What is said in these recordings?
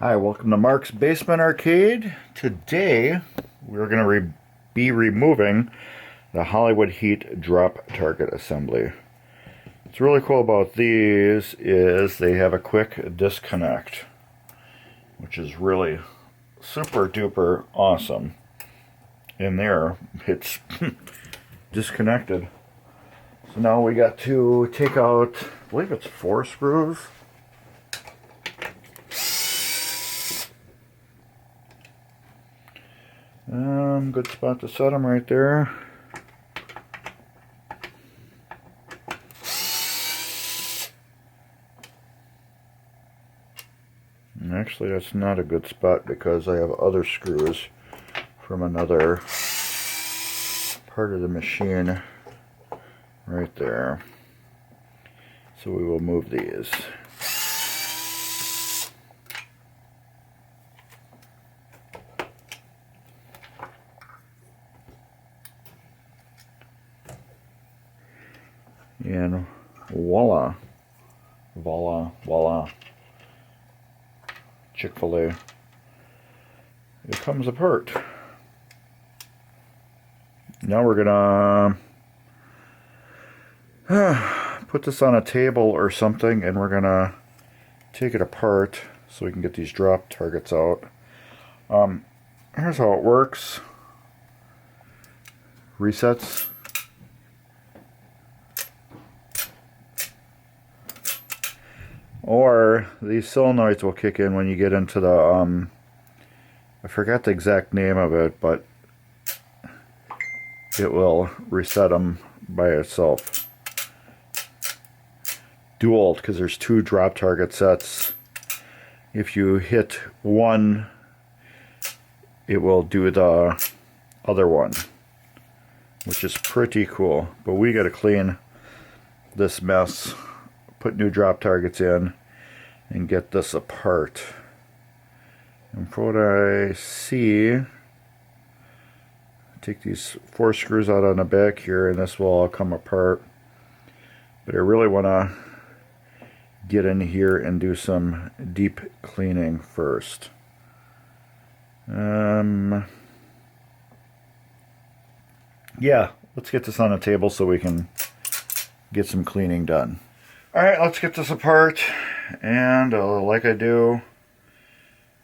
Hi, welcome to Mark's Basement Arcade. Today we're going to be removing the Hollywood Heat drop target assembly. What's really cool about these is they have a quick disconnect, which is really super duper awesome. In there, it's disconnected. So now we got to take out, I believe it's 4 screws. Good spot to set them right there. And actually, that's not a good spot because I have other screws from another part of the machine right there. So we will move these. And voila, voila, voila, Chick-fil-A, it comes apart. Now we're gonna put this on a table or something, and we're gonna take it apart so we can get these drop targets out. Here's how it works. Resets. Or these solenoids will kick in when you get into the, I forgot the exact name of it, but it will reset them by itself. Dual, because there's 2 drop target sets. If you hit one, it will do the other one, which is pretty cool. But we got to clean this mess, put new drop targets in, and get this apart. And from what I see, take these 4 screws out on the back here, and this will all come apart. But I really want to get in here and do some deep cleaning first. Yeah, let's get this on the table so we can get some cleaning done. Alright, let's get this apart, and like I do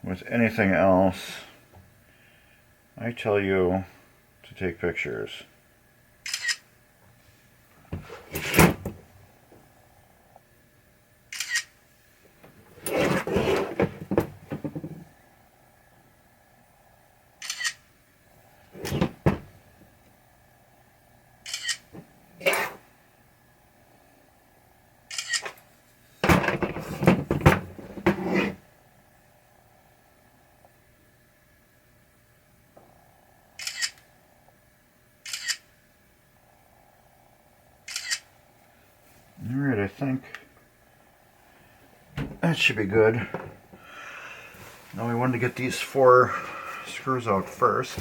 with anything else, I tell you to take pictures. Alright, I think that should be good. Now we wanted to get these 4 screws out first.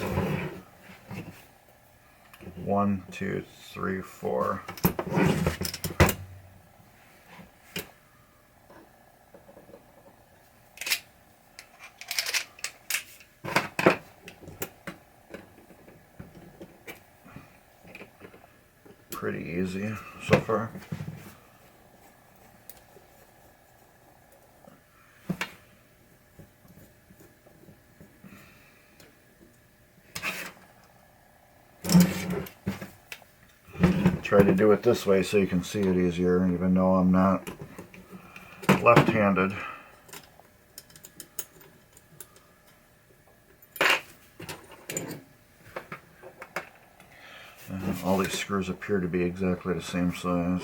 1, 2, 3, 4. Pretty easy so far. Try to do it this way so you can see it easier, even though I'm not left-handed. All these screws appear to be exactly the same size.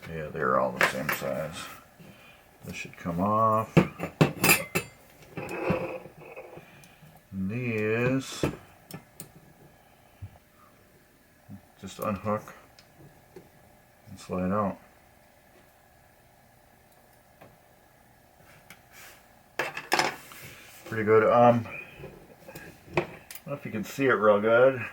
Yeah, they're all the same size. This should come off. And these just unhook and slide out. Pretty good. I don't know if you can see it real good.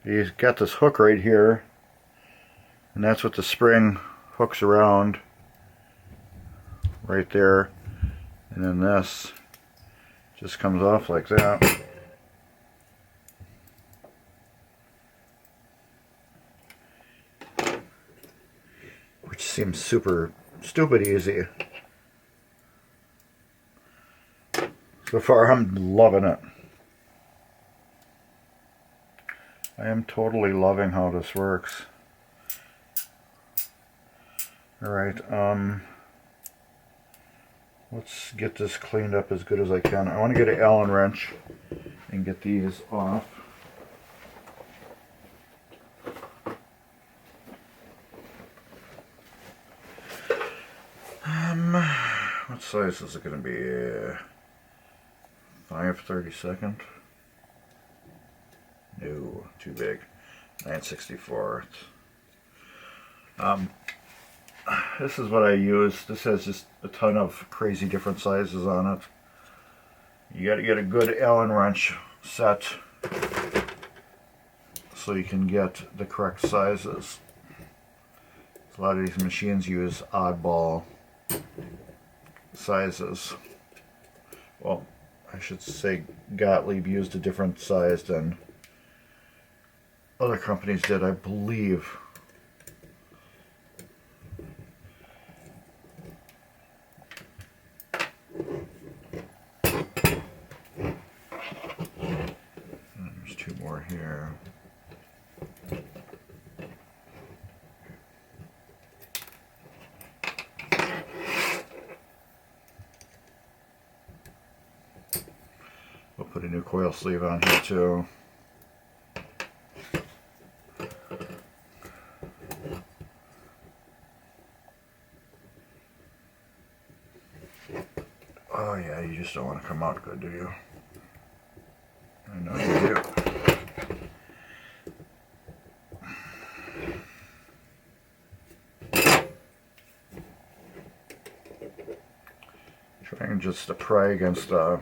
He's got this hook right here, and that's what the spring hooks around right there, and then this just comes off like that. Which seems super stupid easy. So far I'm loving it. I am totally loving how this works. Alright, let's get this cleaned up as good as I can. I want to get an Allen wrench and get these off. What size is it going to be? 5/32? No, too big. 9/64. This is what I use. This has just a ton of crazy different sizes on it. You got to get a good Allen wrench set so you can get the correct sizes. A lot of these machines use oddball sizes. Well, I should say Gottlieb used a different size than other companies did, I believe. And there's two more here. We'll put a new coil sleeve on here too. Oh yeah, you just don't want to come out good, do you? I know you do. Trying just to pry against the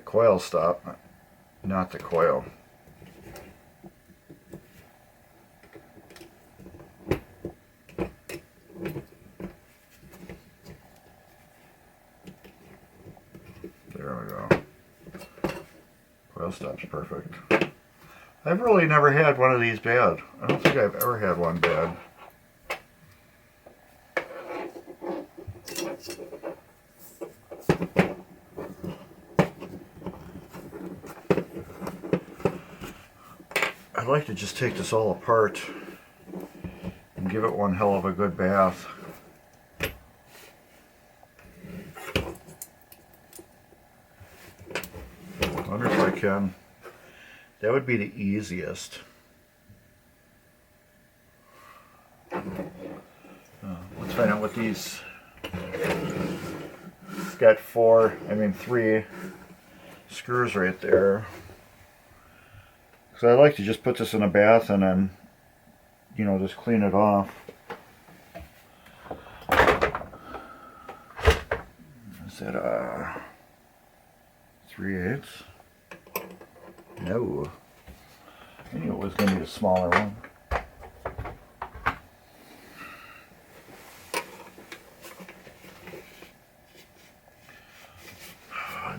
coil stop, not the coil. There we go. Coil stop's perfect. I've really never had one of these bad. I don't think I've ever had one bad. I'd like to just take this all apart and give it one hell of a good bath. I wonder if I can. That would be the easiest. Let's find out what these. It's got three screws right there. So I like to just put this in a bath and then, you know, just clean it off. Is that a 3/8? No. I knew it was going to be a smaller one.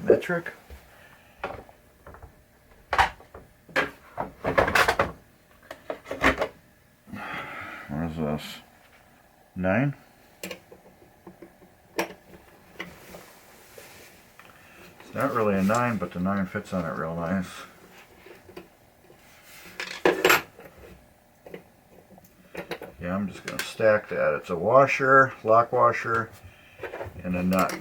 Metric? What is this? 9? It's not really a 9, but the 9 fits on it real nice. Yeah, I'm just going to stack that. It's a washer, lock washer, and a nut.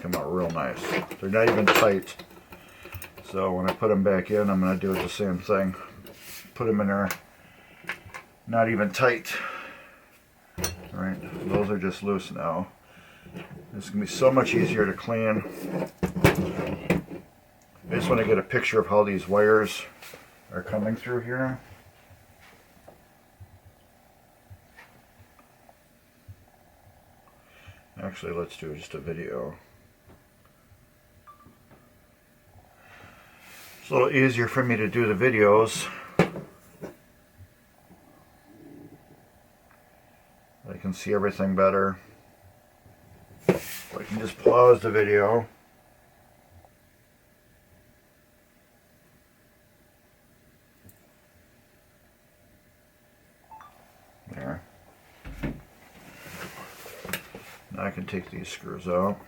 Come out real nice. They're not even tight, so when I put them back in, I'm going to do it the same thing. Put them in there, not even tight. Alright, those are just loose now. This is going to be so much easier to clean. I just want to get a picture of how these wires are coming through here. Actually, let's do just a video. It's a little easier for me to do the videos. I can see everything better. I can just pause the video. There. Now I can take these screws out.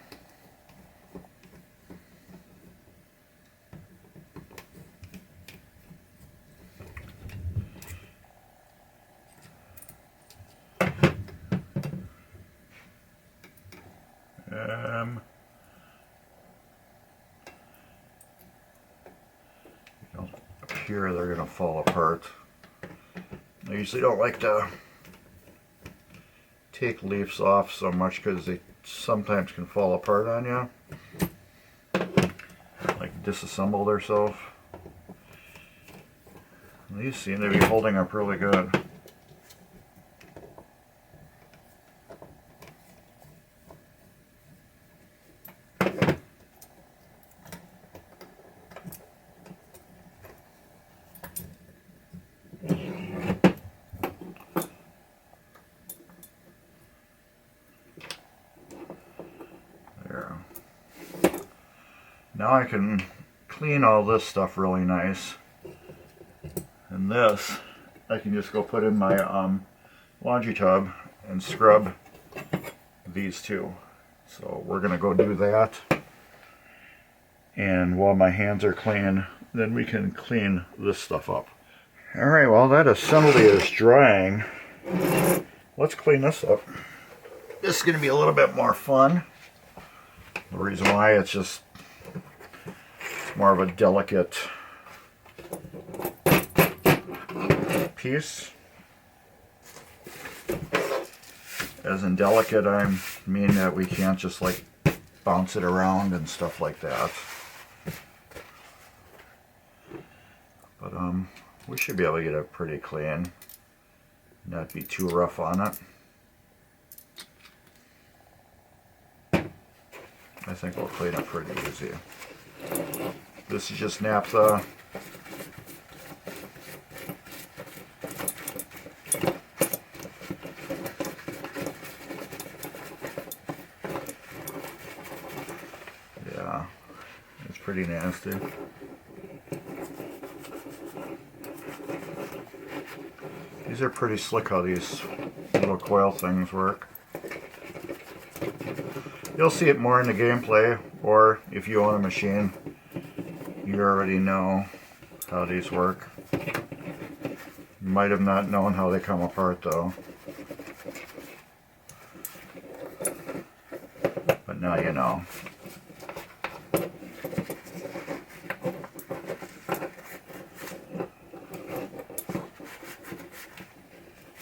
Up here they're going to fall apart. I usually don't like to take leaves off so much because they sometimes can fall apart on you. Like disassemble themselves. These seem to be holding up really good. Now I can clean all this stuff really nice. And this, I can just go put in my laundry tub and scrub these two. So we're going to go do that. And while my hands are clean, then we can clean this stuff up. Alright, while that assembly is drying, let's clean this up. This is going to be a little bit more fun. The reason why, it's just more of a delicate piece. As in delicate, I mean that we can't just like bounce it around and stuff like that. But we should be able to get it pretty clean, not be too rough on it. I think we'll clean it pretty easy. This is just naphtha. Yeah, it's pretty nasty. These are pretty slick how these little coil things work. You'll see it more in the gameplay, or if you own a machine, you already know how these work. You might have not known how they come apart though. But now you know.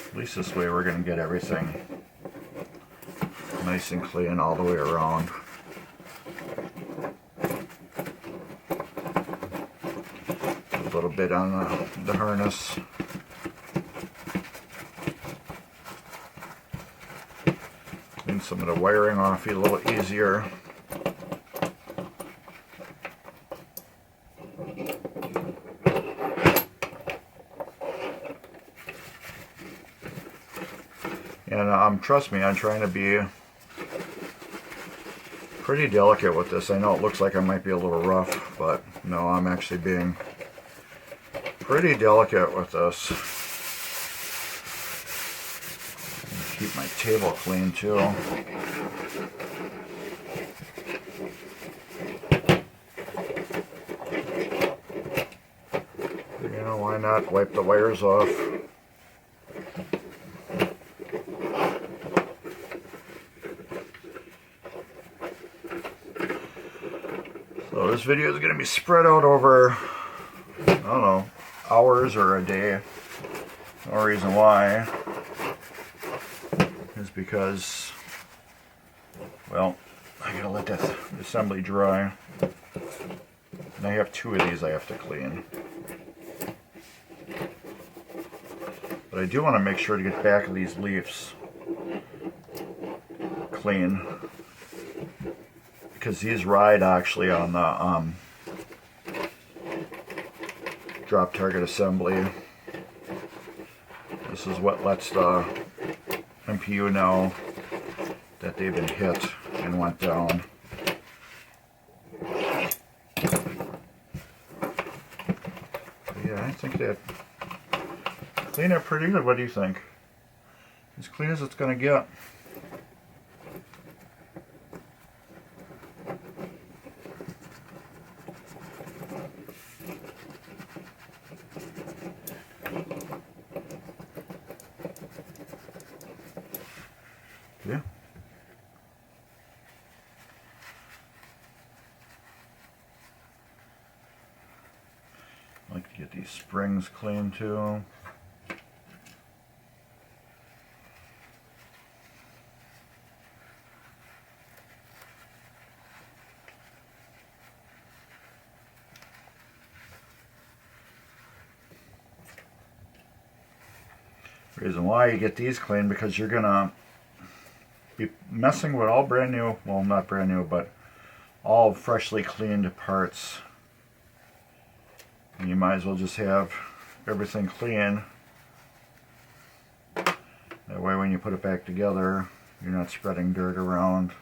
At least this way we're going to get everything nice and clean all the way around. A little bit on the harness. Clean some of the wiring off a little easier. And trust me, I'm trying to be pretty delicate with this. I know it looks like I might be a little rough, but no, I'm actually being pretty delicate with this. Keep my table clean too. You know, why not wipe the wires off? So this video is going to be spread out over, I don't know, hours or a day. No reason why is because, well, I gotta let that assembly dry. And I have two of these I have to clean. But I do want to make sure to get back of these leaves clean, because these ride actually on the drop target assembly. This is what lets the MPU know that they've been hit and went down. Yeah, I think that cleaned it pretty good. What do you think? As clean as it's going to get. Yeah. I like to get these springs clean too. Reason why you get these clean, because you're gonna be messing with all brand new, well, not brand new, but all freshly cleaned parts. And you might as well just have everything clean. That way when you put it back together, you're not spreading dirt around.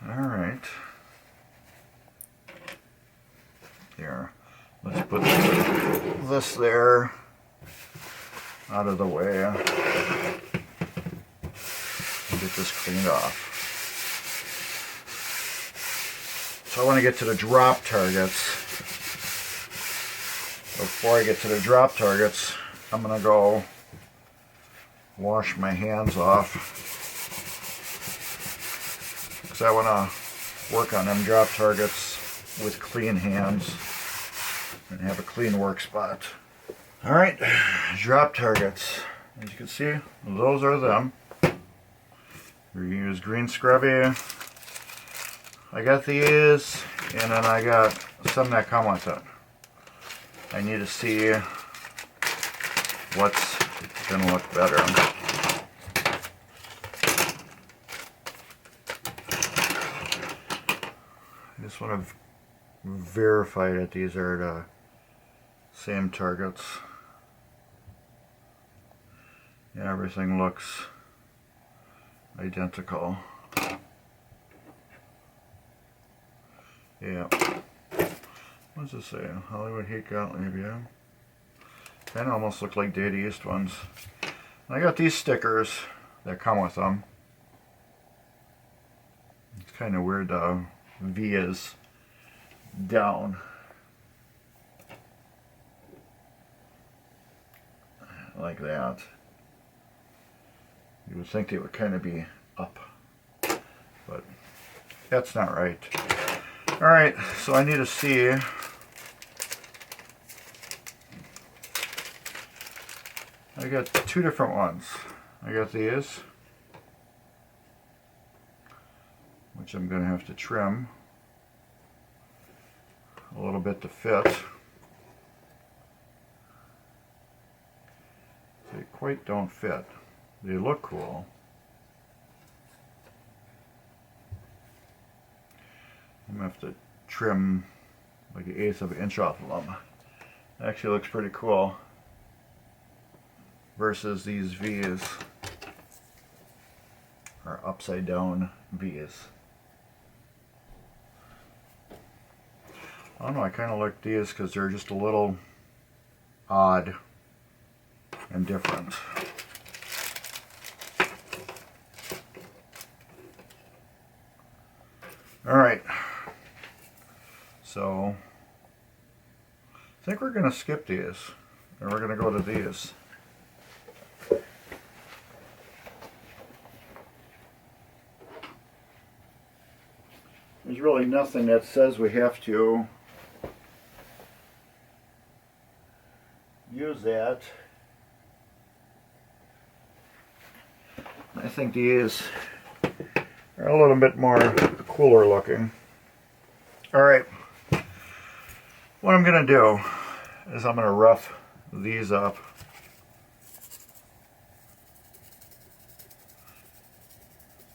Alright. Here. Let's put this there out of the way and get this cleaned off. So I want to get to the drop targets. Before I get to the drop targets, I'm going to go wash my hands off, because I want to work on them drop targets with clean hands and have a clean work spot. Alright, drop targets. As you can see, those are them. We use green scrubby. I got these, and then I got some that come with it. I need to see what's going to look better. I just want to verify that these are the same targets. Yeah, everything looks identical. Yeah. What does this say? Hollywood Heat Gottlieb, yeah. Kind of almost look like Data East ones. And I got these stickers that come with them. It's kind of weird, the V is down. Like that. You would think they would kind of be up, but that's not right. Alright, so I need to see I got two different ones. I got these, which I'm going to have to trim a little bit to fit. They quite don't fit. They look cool. I'm going to have to trim like 1/8 of an inch off of them. It actually looks pretty cool. Versus these V's are upside down V's. I don't know, I kind of like these because they're just a little odd and different. Alright, so I think we're going to skip these, and we're going to go to these. There's really nothing that says we have to use that. I think these are a little bit more cooler looking. Alright, what I'm going to do is I'm going to rough these up.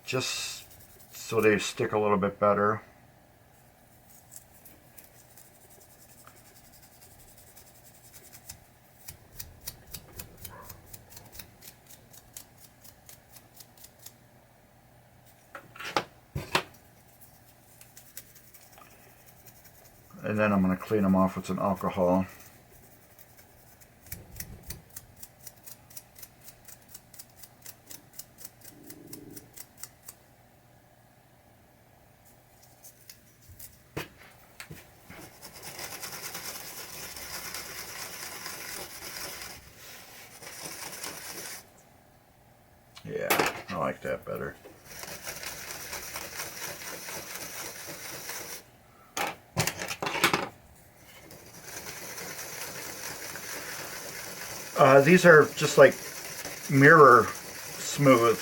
Just so they stick a little bit better. And then I'm going to clean them off with some alcohol. Yeah, I like that better. These are just like mirror smooth.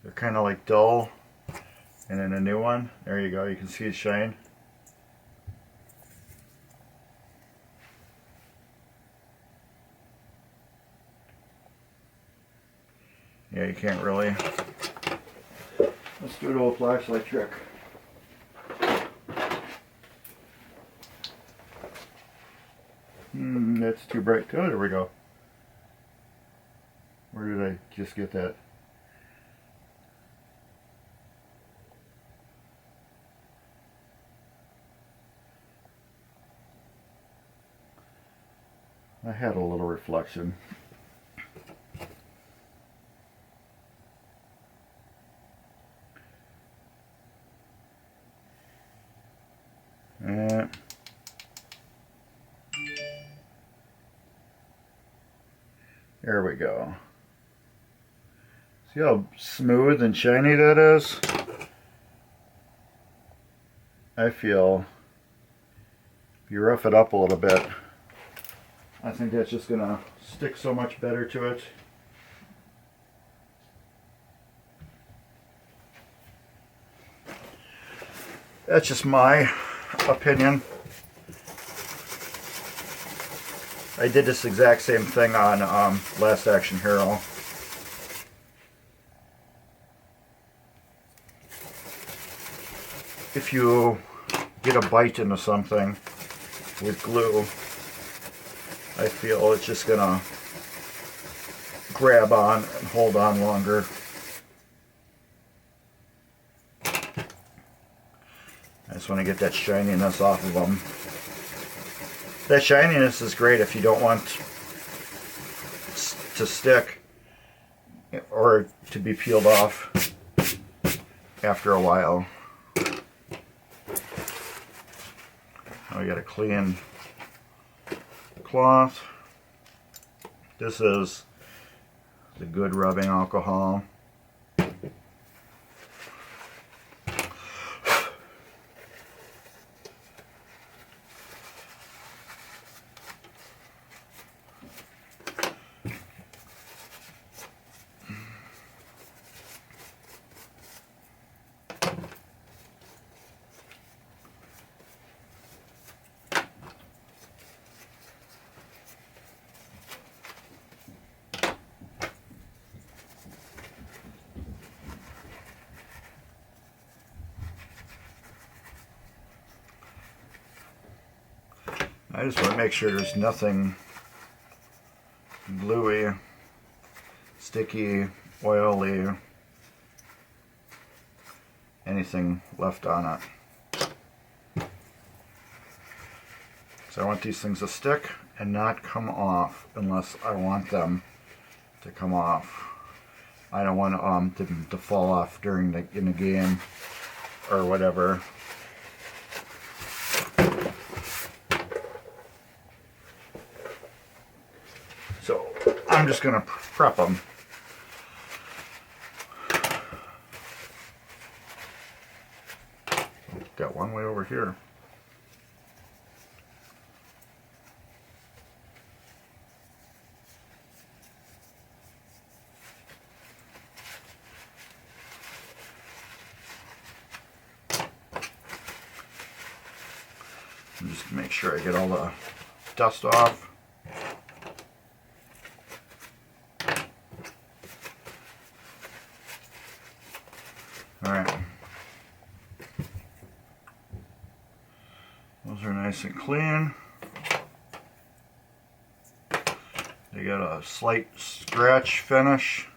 They're kind of like dull. And then a new one, there you go, you can see it shine. Yeah, you can't really. Let's do the old flashlight trick. That's too bright. Oh, there we go. Where did I just get that? I had a little reflection. There we go. See how smooth and shiny that is? I feel if you rough it up a little bit, I think that's just gonna stick so much better to it. That's just my opinion. I did this exact same thing on Last Action Hero. If you get a bite into something with glue, I feel it's just gonna grab on and hold on longer. I just want to get that shininess off of them. That shininess is great if you don't want to stick or to be peeled off after a while. Now we got a clean cloth. This is the good rubbing alcohol. I just want to make sure there's nothing gluey, sticky, oily, anything left on it. So I want these things to stick and not come off unless I want them to come off. I don't want them to fall off during in the game or whatever. So I'm just going to prep them. Got one way over here. Just to make sure I get all the dust off. Alright. Those are nice and clean. They got a slight scratch finish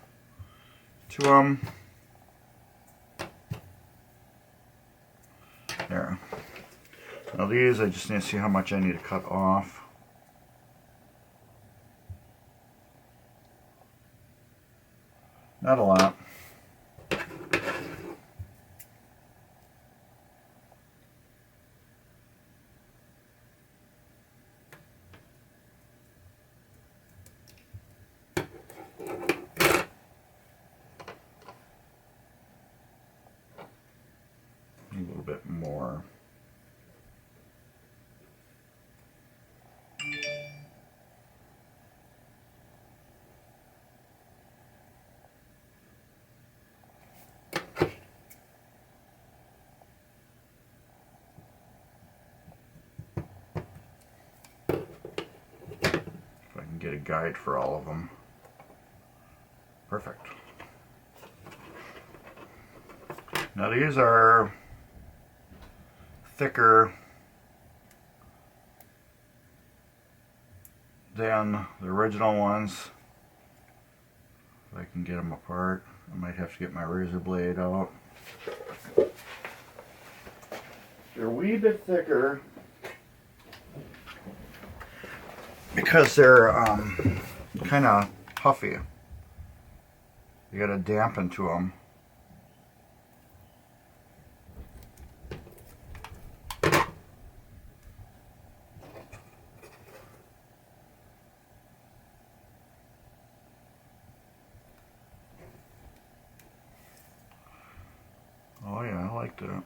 to them. There. Now these, I just need to see how much I need to cut off. Not a lot. A little bit more. If I can get a guide for all of them. Perfect. Now these are thicker than the original ones. If I can get them apart, I might have to get my razor blade out. They're a wee bit thicker because they're kind of puffy. You got to dampen to them. Oh yeah, I like that.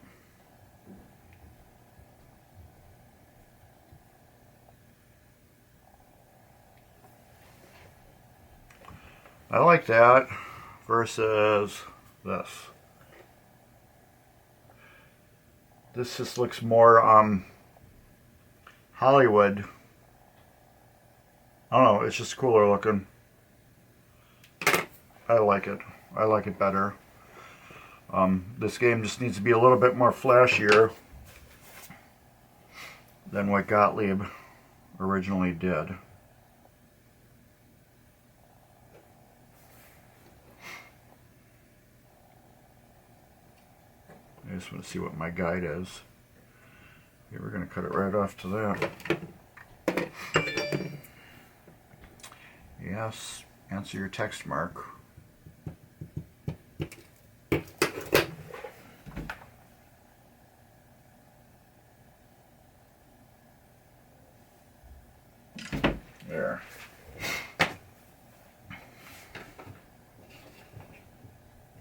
I like that versus this. This just looks more Hollywood. I don't know, it's just cooler looking. I like it. I like it better. This game just needs to be a little bit more flashier than what Gottlieb originally did. I just want to see what my guide is. Okay, we're going to cut it right off to that. Yes, answer your text mark. There.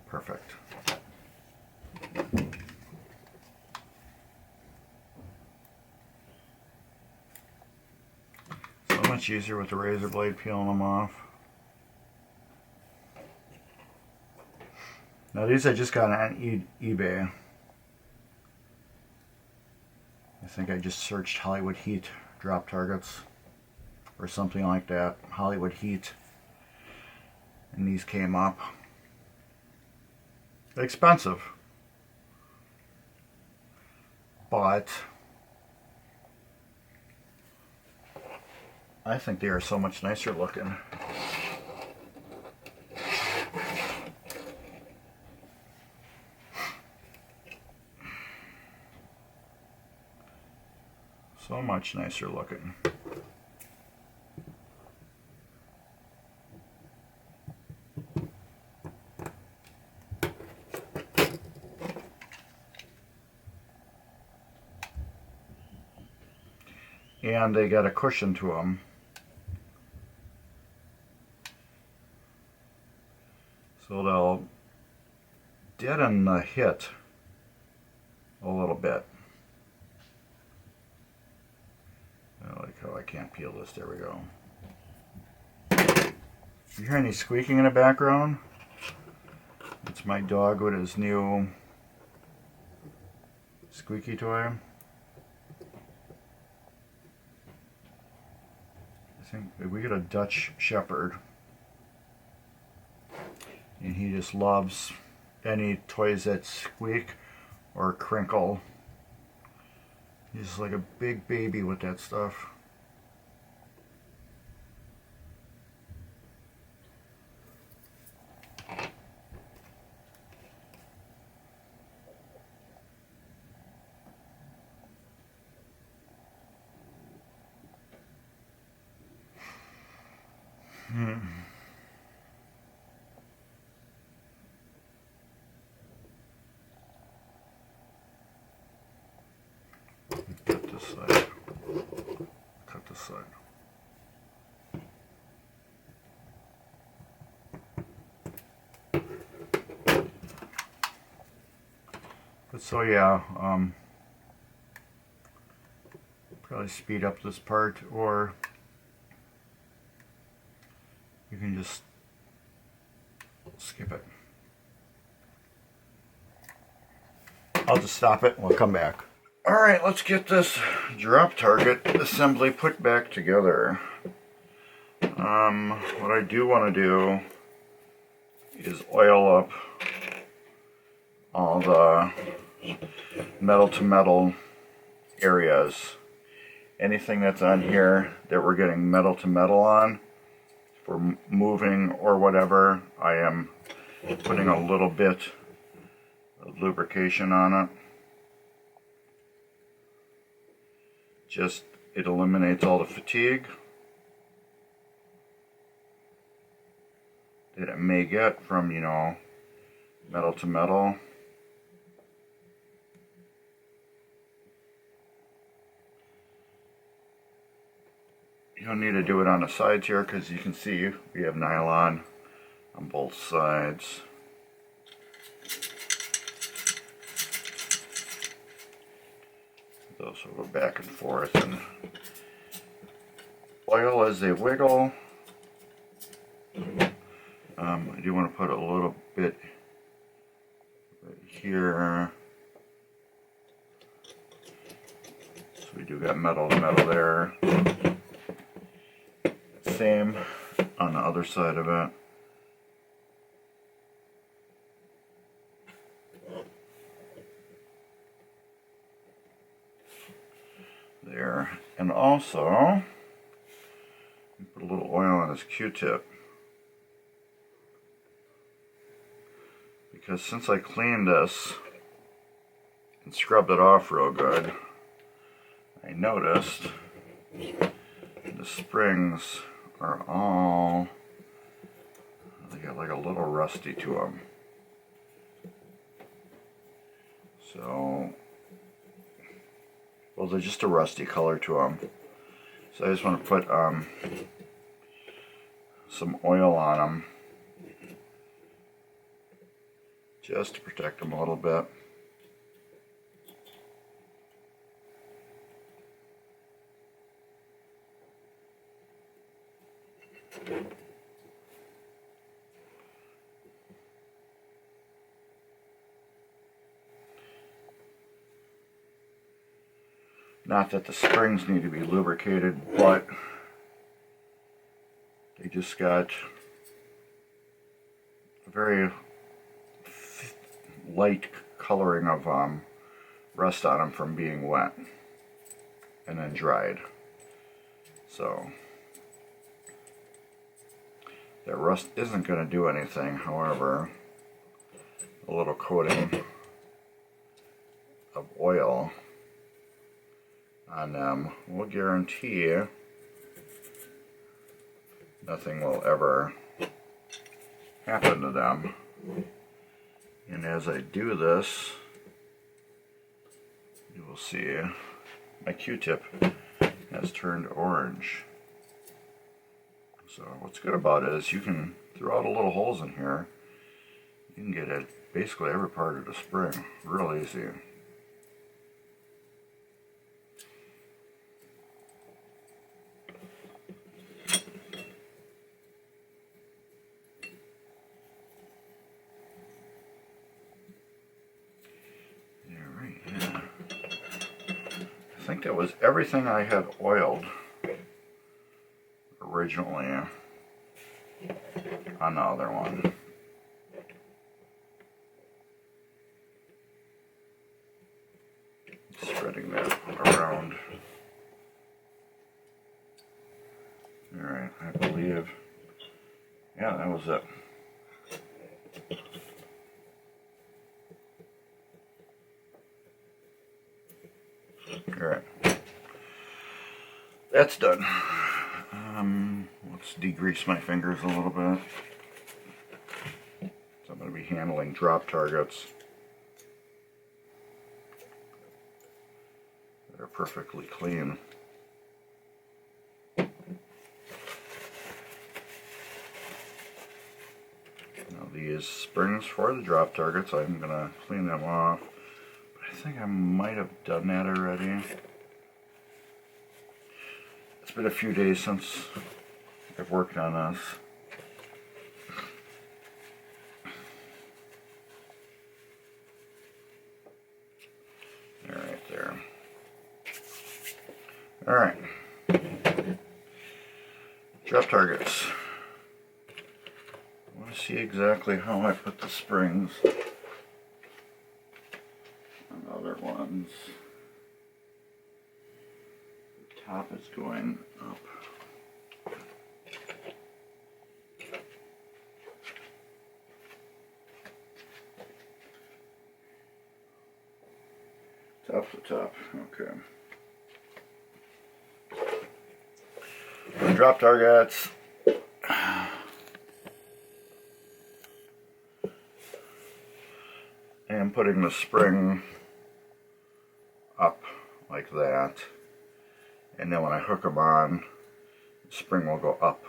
Perfect. So much easier with the razor blade peeling them off. Now these I just got on eBay. I think I just searched Hollywood Heat drop targets or something like that. Hollywood Heat. And these came up. Expensive. But I think they are so much nicer looking. So much nicer looking. And they got a cushion to them. So they'll deaden the hit a little bit. I like how I can't peel this. There we go. You hear any squeaking in the background? It's my dog with his new squeaky toy. think we get a Dutch Shepherd, and he just loves any toys that squeak or crinkle. He's like a big baby with that stuff. Cut this side. Cut this side. But so yeah, probably speed up this part, or you can just skip it. I'll just stop it and we'll come back. Alright, let's get this drop target assembly put back together. What I do want to do is oil up all the metal to metal areas. Anything that's on here that we're getting metal to metal on, for moving or whatever, I am putting a little bit of lubrication on it. Just, it eliminates all the fatigue that it may get from, you know, metal to metal. You don't need to do it on the sides here, because you can see we have nylon on both sides. Those will go back and forth and oil as they wiggle. I do want to put a little bit right here. So we do got metal to metal there. Same on the other side of it. There. And also, put a little oil on this Q-tip. Because since I cleaned this and scrubbed it off real good, I noticed the springs are all, they got like a little rusty to them. So, well, they're just a rusty color to them. So I just want to put some oil on them, just to protect them a little bit. Not that the springs need to be lubricated, but they just got a very light coloring of rust on them from being wet and then dried. So that rust isn't going to do anything. However, a little coating of oil on them will guarantee nothing will ever happen to them. And as I do this, you will see my Q-tip has turned orange. So what's good about it is you can, through all the little holes in here, you can get at basically every part of the spring real easy. I think that was everything I had oiled originally on the other one. Spreading that around. Alright, I believe, yeah, that was it. Alright, that's done. Let's degrease my fingers a little bit. So I'm going to be handling drop targets that are perfectly clean. Now these springs for the drop targets, I'm going to clean them off. But I think I might have done that already. It's been a few days since I've worked on this. Alright, there. Alright. Drop targets. I want to see exactly how I put the springs on other ones. The top is going up. Top to top, okay. Drop targets. And putting the spring up like that. And then when I hook them on, the spring will go up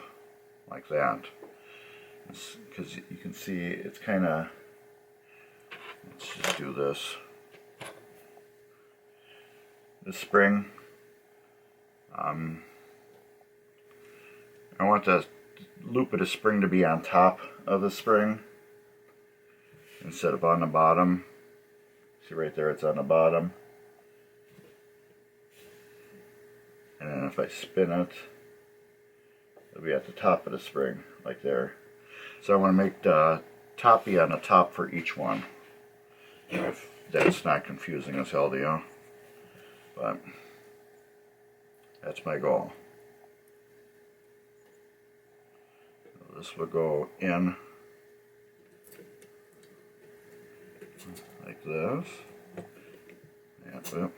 like that. Because you can see it's kind of, let's just do this. The spring, I want the loop of the spring to be on top of the spring instead of on the bottom. See right there, it's on the bottom. And then if I spin it, it'll be at the top of the spring, like there. So I want to make the top be on the top for each one. If that's not confusing as hell to you. But that's my goal. So this will go in like this. Yeah, oop,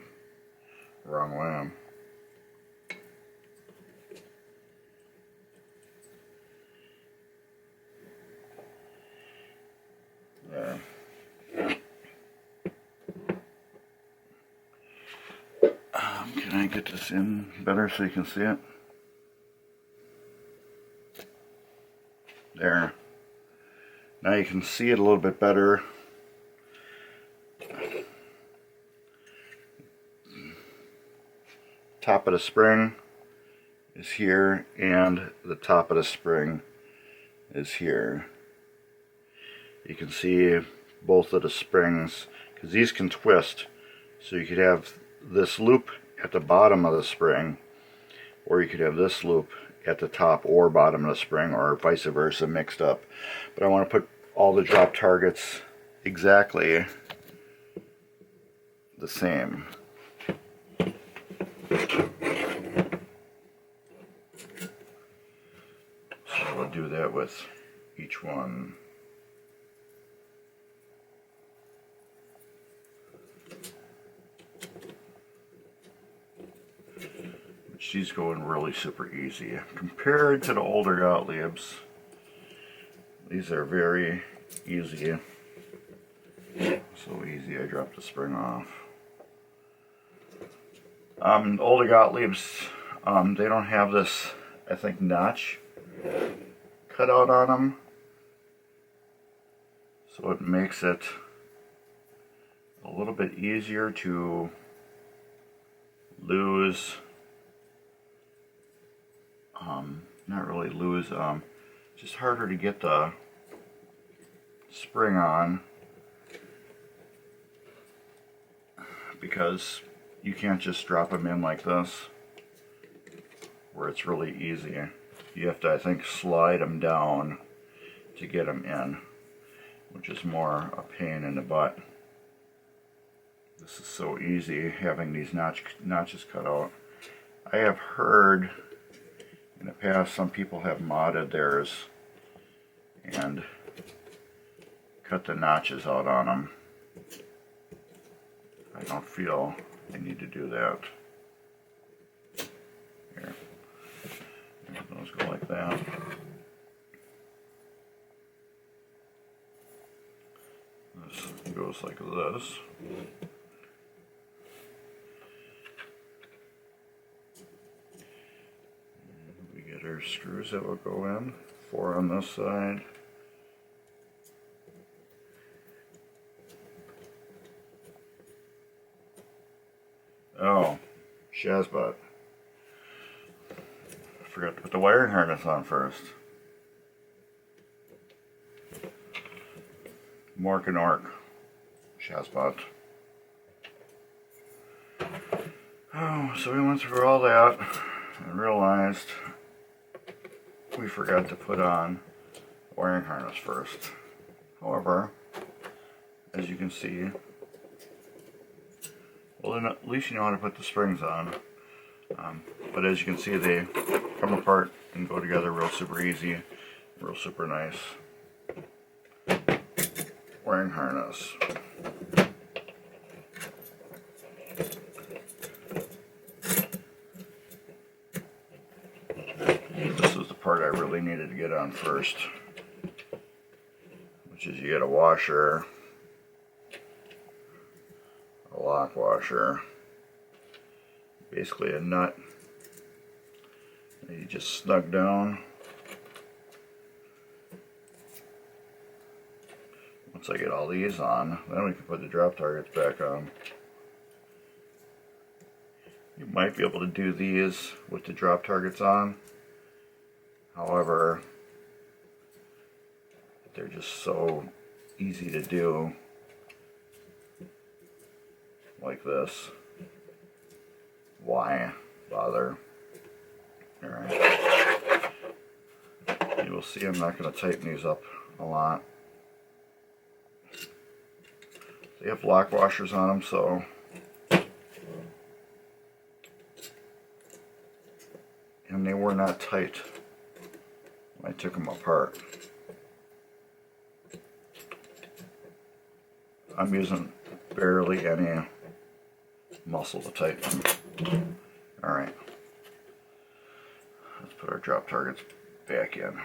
wrong way. There. Can I get this in better so you can see it? There. Now you can see it a little bit better. Top of the spring is here and the top of the spring is here. You can see both of the springs because these can twist, so you could have this loop at the bottom of the spring, or you could have this loop at the top or bottom of the spring, or vice versa, mixed up. But I want to put all the drop targets exactly the same. So we'll do that with each one. She's going really super easy compared to the older Gottliebs. These are very easy. So easy, I dropped the spring off. Older Gottliebs, they don't have this, I think, notch cut out on them. So it makes it a little bit easier to lose. Not really lose, just harder to get the spring on because you can't just drop them in like this where it's really easy. you have to, I think, slide them down to get them in, which is more a pain in the butt. This is so easy having these notches cut out. I have heard in the past some people have modded theirs and cut the notches out on them. I don't feel I need to do that. Here. Those go like that. This goes like this. We get our screws that will go in. 4 on this side. Oh, Shazbot. Forgot to put the wiring harness on first. Mork and Ork. Shazbot. Oh, so we went through all that and realized we forgot to put on the wiring harness first. However, as you can see, well, then at least you know how to put the springs on. But as you can see, they come apart and go together real super easy, real super nice. Wiring harness. This is the part I really needed to get on first, which is you get a washer, a lock washer, basically a nut that you just snug down. Once I get all these on, then we can put the drop targets back on. You might be able to do these with the drop targets on. However, they're just so easy to do like this. Why bother? Alright. You will see I'm not going to tighten these up a lot. They have lock washers on them, so and they were not tight when I took them apart. I'm using barely any muscle to tighten them. Alright. Let's put our drop targets back in.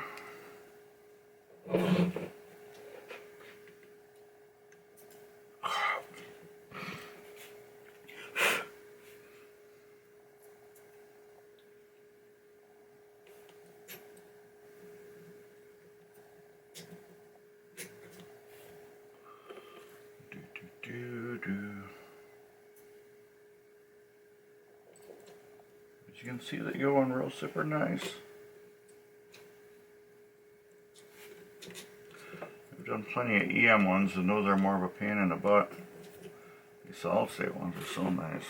As you can see, they go in real super nice. I've done plenty of EM ones, and those are more of a pain in the butt. These solid state ones are so nice.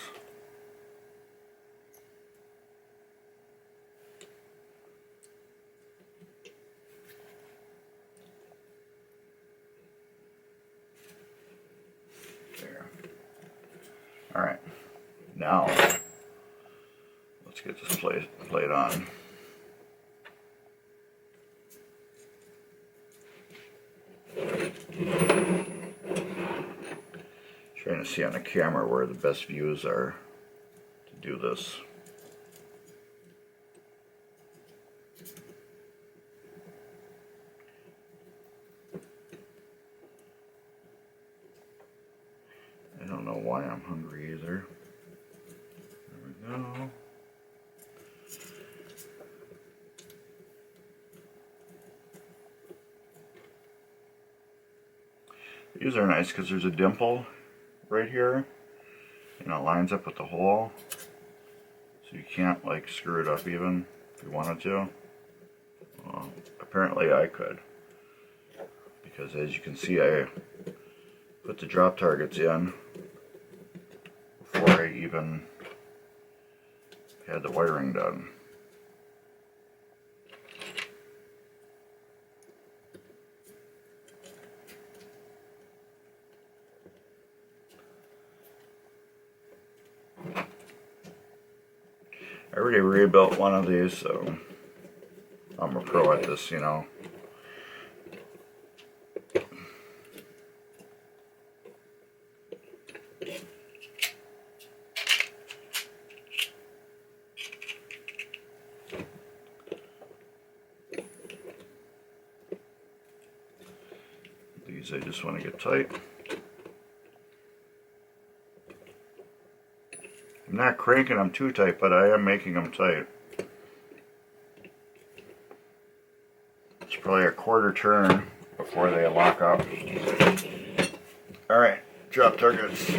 There. Alright. Now, let's get this plate on. Trying to see on the camera where the best views are to do this. I don't know why I'm hungry either. There we go. These are nice because there's a dimple right here, and it lines up with the hole, so you can't like screw it up even if you wanted to. Well, apparently I could, because as you can see, I put the drop targets in before I even had the wiring done. I already rebuilt one of these, so I'm a pro at this, you know. These I just want to get tight. I'm not cranking them too tight, but I am making them tight. It's probably a quarter turn before they lock up. Alright, drop targets.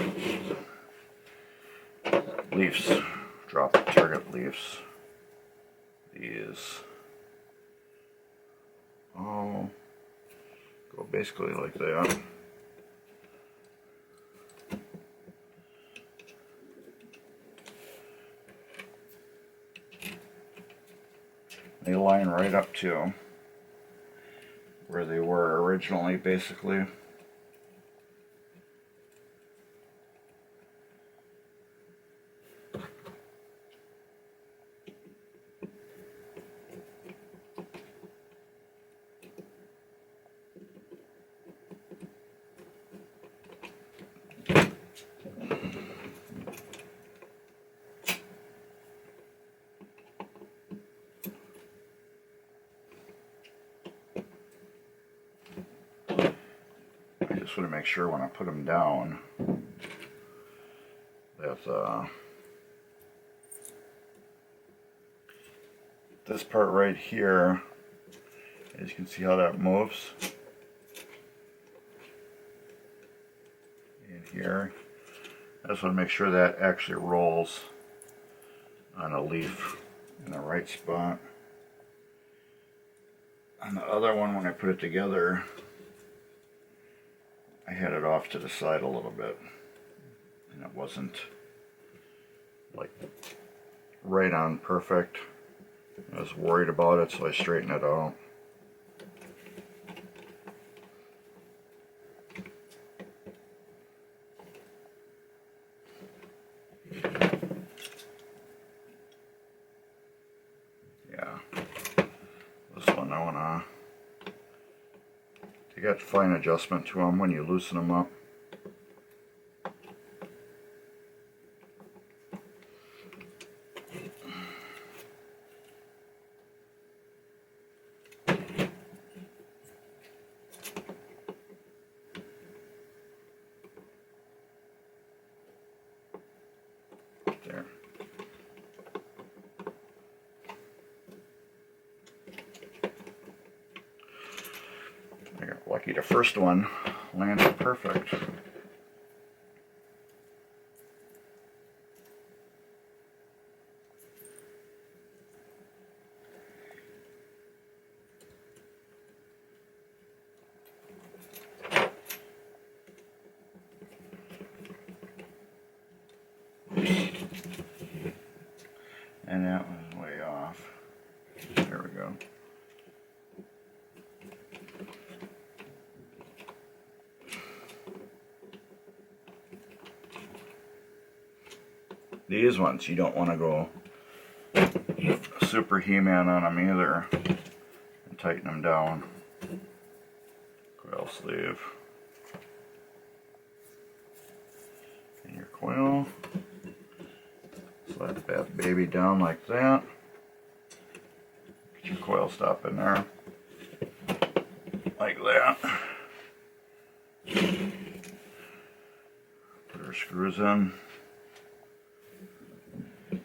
Leafs. Drop target leafs. These. Oh. Go basically like that. They line right up to where they were originally, basically. I just want to make sure when I put them down that this part right here, as you can see how that moves. In here, I just want to make sure that actually rolls on a leaf in the right spot. On the other one, when I put it together, I had it off to the side a little bit, and it wasn't like right on perfect. I was worried about it, so I straightened it out. Yeah, this one I wanna. You got fine adjustment to them when you loosen them up. There. I got lucky, the first one landed perfect. And that was way off. There we go. These ones, you don't want to go super He-Man on them either, and tighten them down. Coil sleeve. And your coil. Slide that baby down like that. Get your coil stop in there. Like that. Put our screws in.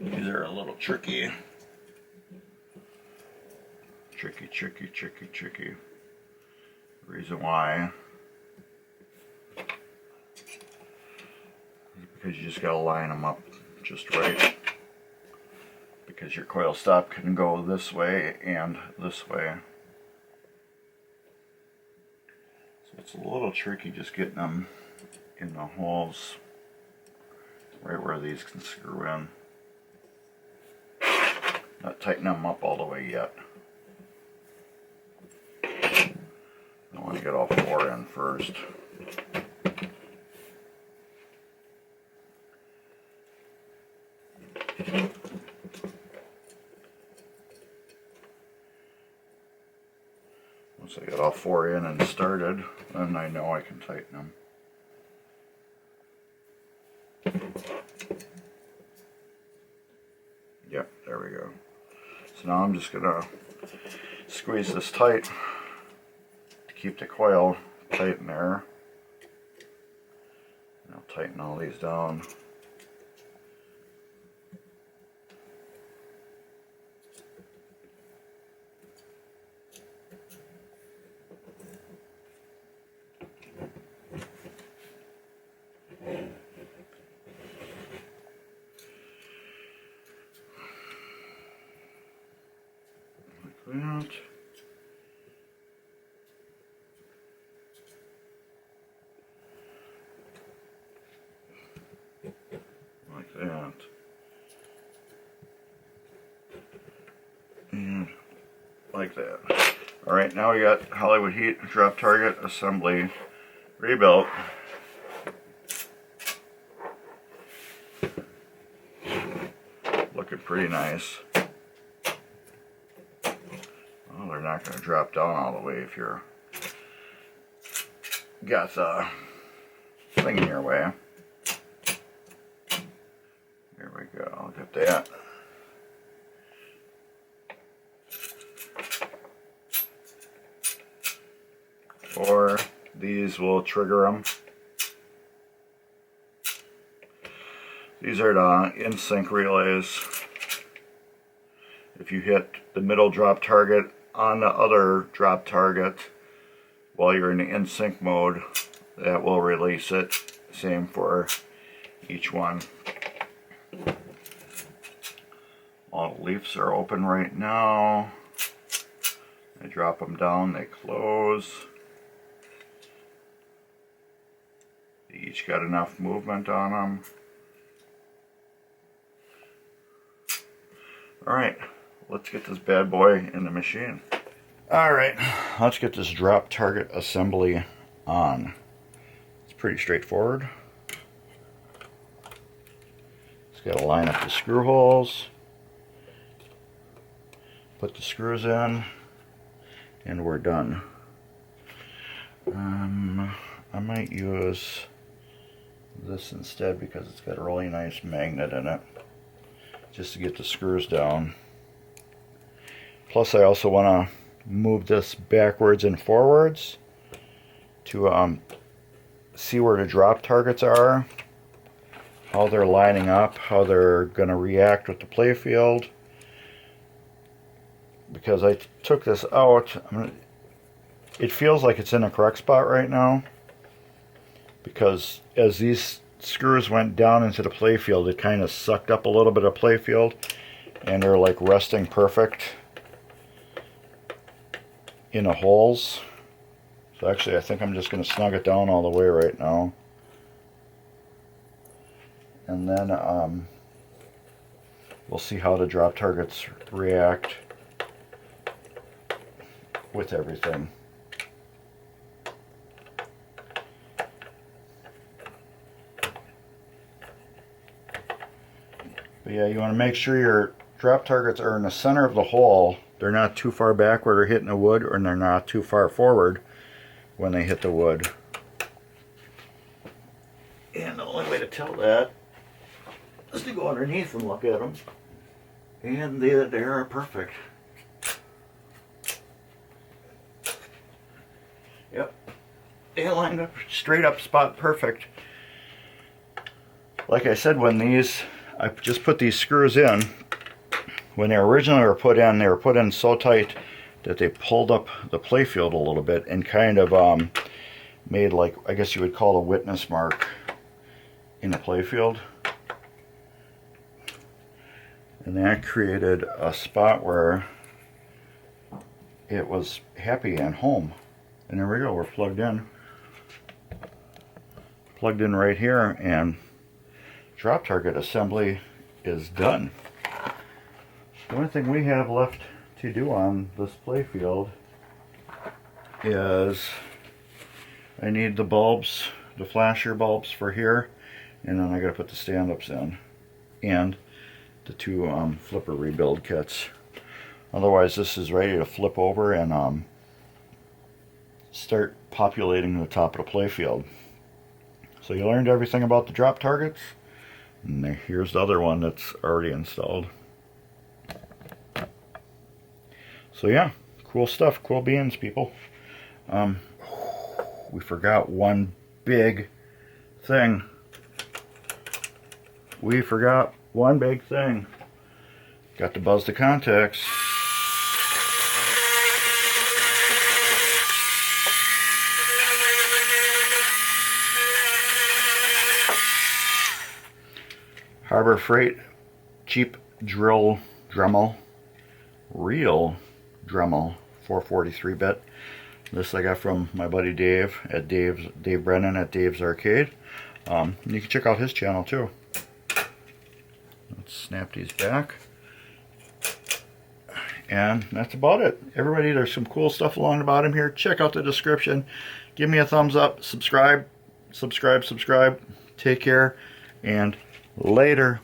These are a little tricky. Tricky. The reason why is because you just gotta line them up just right. Because your coil stop can go this way and this way. So it's a little tricky just getting them in the holes right where these can screw in. Not tighten them up all the way yet. I want to get all four in first. 4 in and started, then I know I can tighten them. Yep, there we go. So now I'm just going to squeeze this tight to keep the coil tight in there. And I'll tighten all these down. That. Like that. And like that. Alright, now we got Hollywood Heat drop target assembly rebuilt. Looking pretty nice. Well, they're not going to drop down all the way if you're got the thing in your way. There we go, look at that. Or these will trigger them. These are the in-sync relays. If you hit the middle drop target on the other drop target while you're in the in-sync mode, that will release it. Same for each one. All the leaves are open right now. I drop them down, they close. They each got enough movement on them. Alright, let's get this bad boy in the machine. Alright, let's get this drop target assembly on. It's pretty straightforward. Just got to line up the screw holes, put the screws in, and we're done. I might use this instead because it's got a really nice magnet in it, just to get the screws down. Plus I also want to move this backwards and forwards to see where the drop targets are, how they're lining up, how they're going to react with the playfield. Because I took this out, it feels like it's in the correct spot right now, because as these screws went down into the playfield, it kind of sucked up a little bit of playfield, and they're like resting perfect in the holes. So actually I think I'm just going to snug it down all the way right now, and then we'll see how the drop targets react with everything. But yeah, you want to make sure your drop targets are in the center of the hole. They're not too far back where they're hitting the wood, or they're not too far forward when they hit the wood. And the only way to tell that is to go underneath and look at them. And they are perfect. Yep, they lined up straight up spot perfect. Like I said, when these, I just put these screws in. When they originally were put in so tight that they pulled up the playfield a little bit and kind of made, like, I guess you would call a witness mark in the playfield. And that created a spot where it was happy and home. And there we go, we're plugged in. Plugged in right here, and drop target assembly is done. The only thing we have left to do on this playfield is I need the bulbs, the flasher bulbs for here, and then I gotta put the stand-ups in, and the two flipper rebuild kits. Otherwise this is ready to flip over and start populating the top of the playfield. So you learned everything about the drop targets, and here's the other one that's already installed. So yeah, cool stuff, cool beans, people. We forgot one big thing. We forgot one big thing. Got to buzz the contacts. Harbor Freight cheap drill Dremel, real Dremel 443-bit. This I got from my buddy Dave at Dave Brennan at Dave's Arcade. You can check out his channel too. Let's snap these back. And that's about it. Everybody, there's some cool stuff along the bottom here. Check out the description. Give me a thumbs up. Subscribe. Take care. And later.